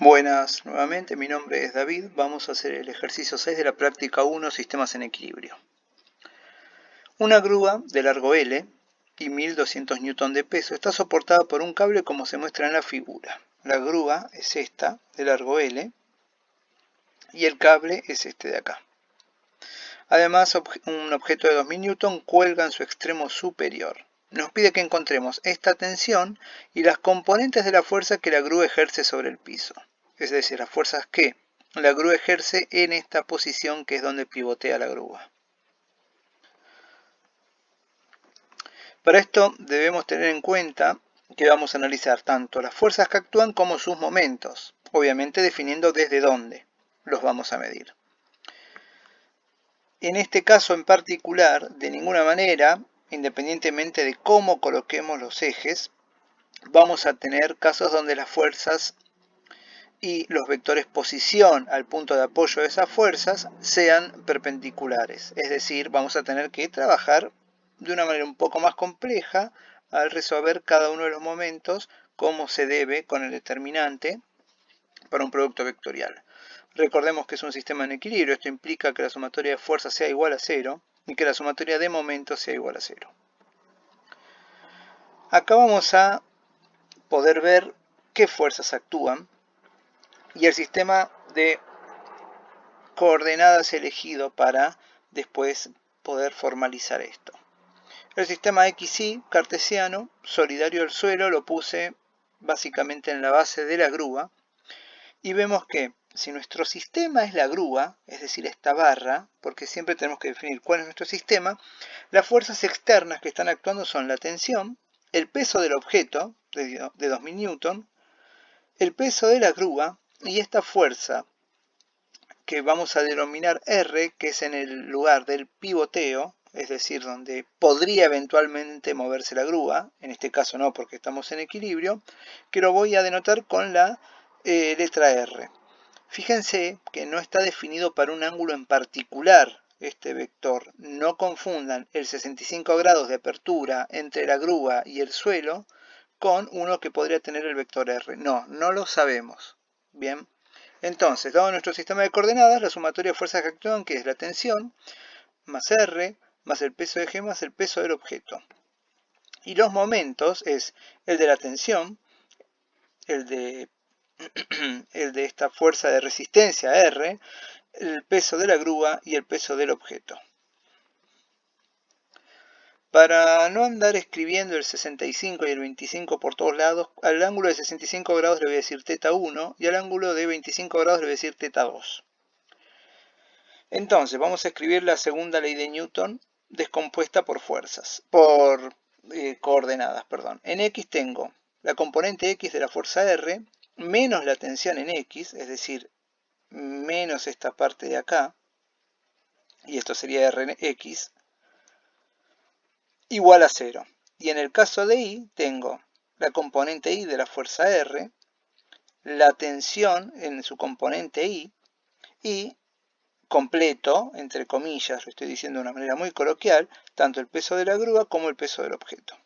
Buenas, nuevamente mi nombre es David. Vamos a hacer el ejercicio 6 de la práctica 1, sistemas en equilibrio. Una grúa de largo L y 1200 Newton de peso está soportada por un cable como se muestra en la figura. La grúa es esta, de largo L, y el cable es este de acá. Además, un objeto de 2000 Newton cuelga en su extremo superior. Nos pide que encontremos esta tensión y las componentes de la fuerza que la grúa ejerce sobre el piso. Es decir, las fuerzas que la grúa ejerce en esta posición que es donde pivotea la grúa. Para esto debemos tener en cuenta que vamos a analizar tanto las fuerzas que actúan como sus momentos, obviamente definiendo desde dónde los vamos a medir. En este caso en particular, de ninguna manera, independientemente de cómo coloquemos los ejes, vamos a tener casos donde las fuerzas y los vectores posición al punto de apoyo de esas fuerzas sean perpendiculares. Es decir, vamos a tener que trabajar de una manera un poco más compleja al resolver cada uno de los momentos como se debe con el determinante para un producto vectorial. Recordemos que es un sistema en equilibrio, esto implica que la sumatoria de fuerzas sea igual a 0 y que la sumatoria de momentos sea igual a 0. Acá vamos a poder ver qué fuerzas actúan y el sistema de coordenadas elegido para después poder formalizar esto. El sistema XY cartesiano, solidario al suelo, lo puse básicamente en la base de la grúa y vemos que si nuestro sistema es la grúa, es decir, esta barra, porque siempre tenemos que definir cuál es nuestro sistema, las fuerzas externas que están actuando son la tensión, el peso del objeto, de 2000 Newton, el peso de la grúa y esta fuerza que vamos a denominar R, que es en el lugar del pivoteo, es decir, donde podría eventualmente moverse la grúa, en este caso no porque estamos en equilibrio, que lo voy a denotar con la letra R. Fíjense que no está definido para un ángulo en particular este vector. No confundan el 65 grados de apertura entre la grúa y el suelo con uno que podría tener el vector R. No, no lo sabemos. Bien. Entonces, dado nuestro sistema de coordenadas, la sumatoria de fuerzas que actúan, que es la tensión, más R, más el peso de G, más el peso del objeto. Y los momentos es el de la tensión, el de esta fuerza de resistencia R, el peso de la grúa y el peso del objeto. Para no andar escribiendo el 65 y el 25 por todos lados, al ángulo de 65 grados le voy a decir teta 1 y al ángulo de 25 grados le voy a decir teta 2. Entonces, vamos a escribir la segunda ley de Newton descompuesta por fuerzas, por coordenadas, perdón. En X tengo la componente X de la fuerza R menos la tensión en X, es decir, menos esta parte de acá, y esto sería Rx, igual a 0. Y en el caso de Y, tengo la componente Y de la fuerza R, la tensión en su componente Y, y completo, entre comillas, lo estoy diciendo de una manera muy coloquial, tanto el peso de la grúa como el peso del objeto.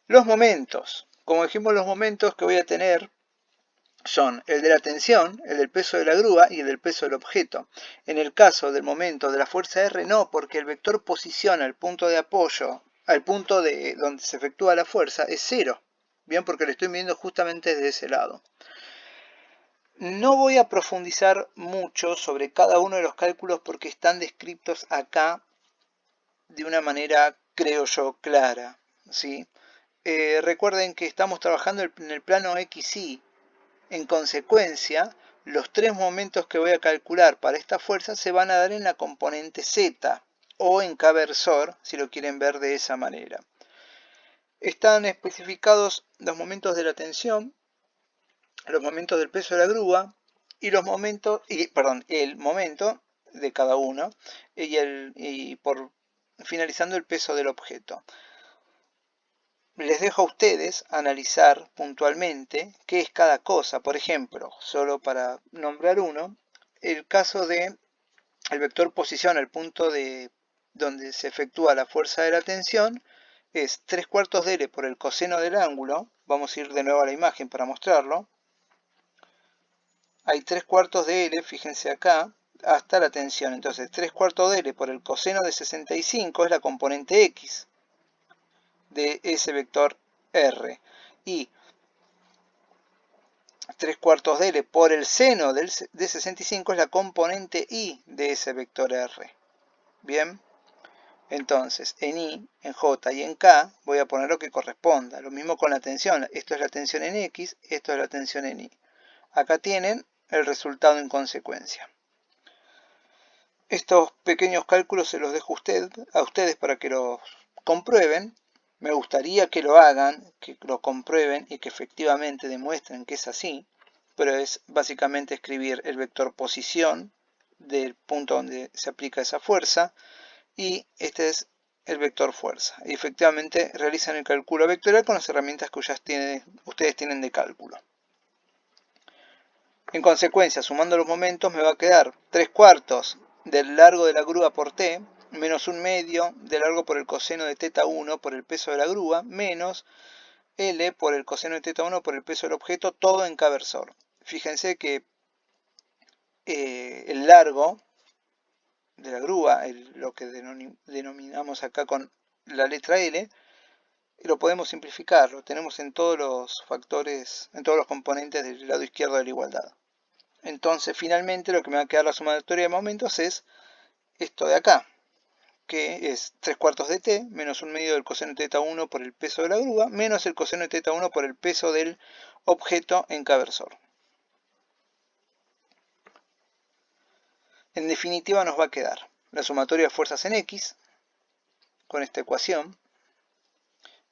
Los momentos. Como dijimos, los momentos que voy a tener son el de la tensión, el del peso de la grúa y el del peso del objeto. En el caso del momento de la fuerza R, no, porque el vector posición al punto de apoyo, al punto de donde se efectúa la fuerza, es 0. Bien, porque lo estoy midiendo justamente desde ese lado. No voy a profundizar mucho sobre cada uno de los cálculos porque están descritos acá de una manera, creo yo, clara, ¿sí? Recuerden que estamos trabajando en el plano XY. En consecuencia, los tres momentos que voy a calcular para esta fuerza se van a dar en la componente Z o en K-versor, si lo quieren ver de esa manera. Están especificados los momentos de la tensión, los momentos del peso de la grúa y los momentos, el momento de cada uno y por finalizando el peso del objeto. Les dejo a ustedes analizar puntualmente qué es cada cosa. Por ejemplo, solo para nombrar uno, el caso de el vector posición al punto de donde se efectúa la fuerza de la tensión es 3/4 de L por el coseno del ángulo. Vamos a ir de nuevo a la imagen para mostrarlo. Hay 3/4 de L, fíjense acá, hasta la tensión. Entonces 3/4 de L por el coseno de 65 es la componente X de ese vector R. Y 3/4 de L por el seno de 65 es la componente Y de ese vector R. Bien, entonces en Y, en J y en K voy a poner lo que corresponda. Lo mismo con la tensión. Esto es la tensión en X, esto es la tensión en Y. Acá tienen el resultado en consecuencia. Estos pequeños cálculos se los dejo a ustedes para que los comprueben. Me gustaría que lo hagan, que lo comprueben y que efectivamente demuestren que es así, pero es básicamente escribir el vector posición del punto donde se aplica esa fuerza y este es el vector fuerza. Y efectivamente realizan el cálculo vectorial con las herramientas que ustedes tienen de cálculo. En consecuencia, sumando los momentos, me va a quedar 3/4 del largo de la grúa por T, menos 1/2 del largo por el coseno de θ1 por el peso de la grúa, menos L por el coseno de θ1 por el peso del objeto, todo en K versor. Fíjense que el largo de la grúa, lo que denominamos acá con la letra L, lo podemos simplificar, lo tenemos en todos los factores, en todos los componentes del lado izquierdo de la igualdad. Entonces finalmente lo que me va a quedar la sumatoria de momentos es esto de acá, que es 3/4 de T menos 1/2 del coseno de θ1 por el peso de la grúa, menos el coseno de θ1 por el peso del objeto en K versor. En definitiva nos va a quedar la sumatoria de fuerzas en X, con esta ecuación,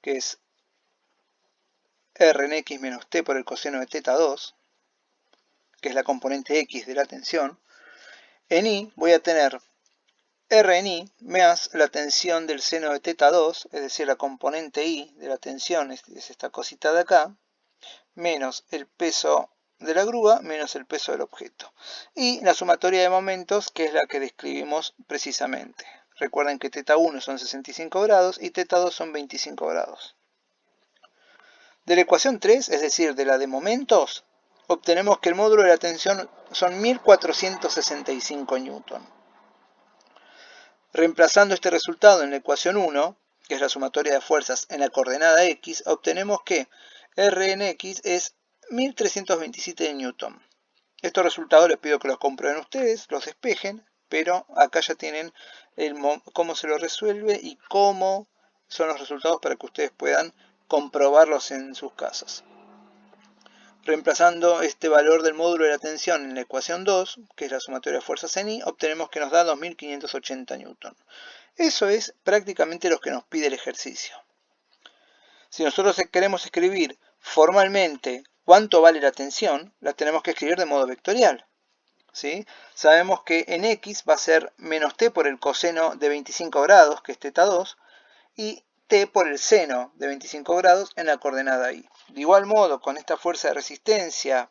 que es R en X menos T por el coseno de θ2, que es la componente X de la tensión. En Y voy a tener R en Y más la tensión del seno de θ2, es decir, la componente Y de la tensión es esta cosita de acá, menos el peso de la grúa, menos el peso del objeto. Y la sumatoria de momentos, que es la que describimos precisamente. Recuerden que θ1 son 65 grados y θ2 son 25 grados. De la ecuación 3, es decir, de la de momentos, obtenemos que el módulo de la tensión son 1465 newton. Reemplazando este resultado en la ecuación 1, que es la sumatoria de fuerzas en la coordenada X, obtenemos que R en X es 1327 newton. Estos resultados les pido que los comprueben ustedes, los despejen, pero acá ya tienen cómo se lo resuelve y cómo son los resultados para que ustedes puedan comprobarlos en sus casas. Reemplazando este valor del módulo de la tensión en la ecuación 2, que es la sumatoria de fuerzas en Y, obtenemos que nos da 2580 newton. Eso es prácticamente lo que nos pide el ejercicio. Si nosotros queremos escribir formalmente cuánto vale la tensión, la tenemos que escribir de modo vectorial. ¿Sí? Sabemos que en X va a ser menos T por el coseno de 25 grados, que es θ2, y T por el seno de 25 grados en la coordenada Y. De igual modo, con esta fuerza de resistencia,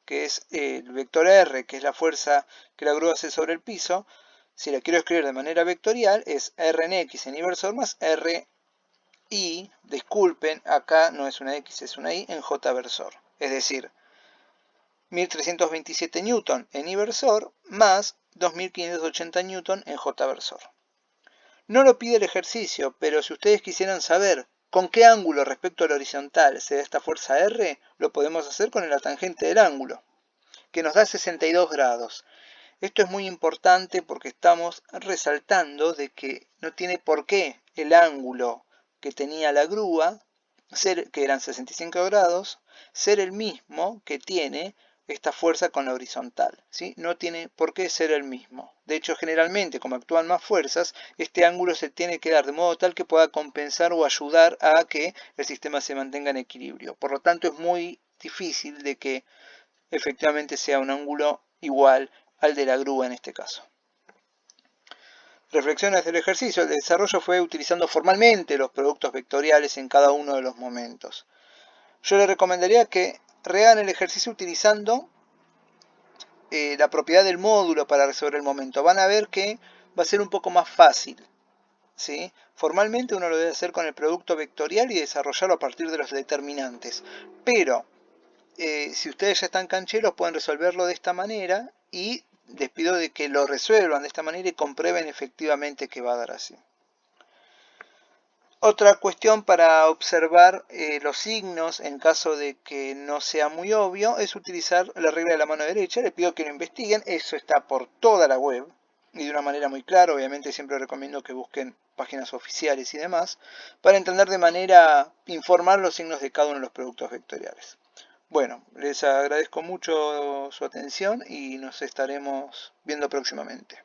que es el vector R, que es la fuerza que la grúa hace sobre el piso, si la quiero escribir de manera vectorial, es R en X en Y versor más R Y, disculpen, acá no es una X, es una Y, en J versor. Es decir, 1327 newton en Y versor más 2580 newton en J versor. No lo pide el ejercicio, pero si ustedes quisieran saber con qué ángulo respecto al horizontal se da esta fuerza R, lo podemos hacer con la tangente del ángulo, que nos da 62 grados. Esto es muy importante porque estamos resaltando de que no tiene por qué el ángulo que tenía la grúa, que eran 65 grados, ser el mismo que tiene esta fuerza con la horizontal, ¿sí? No tiene por qué ser el mismo. De hecho, generalmente, como actúan más fuerzas, este ángulo se tiene que dar de modo tal que pueda compensar o ayudar a que el sistema se mantenga en equilibrio. Por lo tanto, es muy difícil de que efectivamente sea un ángulo igual al de la grúa en este caso. Reflexiones del ejercicio. El desarrollo fue utilizando formalmente los productos vectoriales en cada uno de los momentos. Yo les recomendaría que rehagan el ejercicio utilizando la propiedad del módulo para resolver el momento. Van a ver que va a ser un poco más fácil, ¿sí? Formalmente uno lo debe hacer con el producto vectorial y desarrollarlo a partir de los determinantes. Pero si ustedes ya están cancheros pueden resolverlo de esta manera y les pido de que lo resuelvan de esta manera y comprueben efectivamente que va a dar así. Otra cuestión para observar los signos en caso de que no sea muy obvio es utilizar la regla de la mano derecha. Les pido que lo investiguen, eso está por toda la web y de una manera muy clara. Obviamente siempre recomiendo que busquen páginas oficiales y demás para entender de manera informar los signos de cada uno de los productos vectoriales. Bueno, les agradezco mucho su atención y nos estaremos viendo próximamente.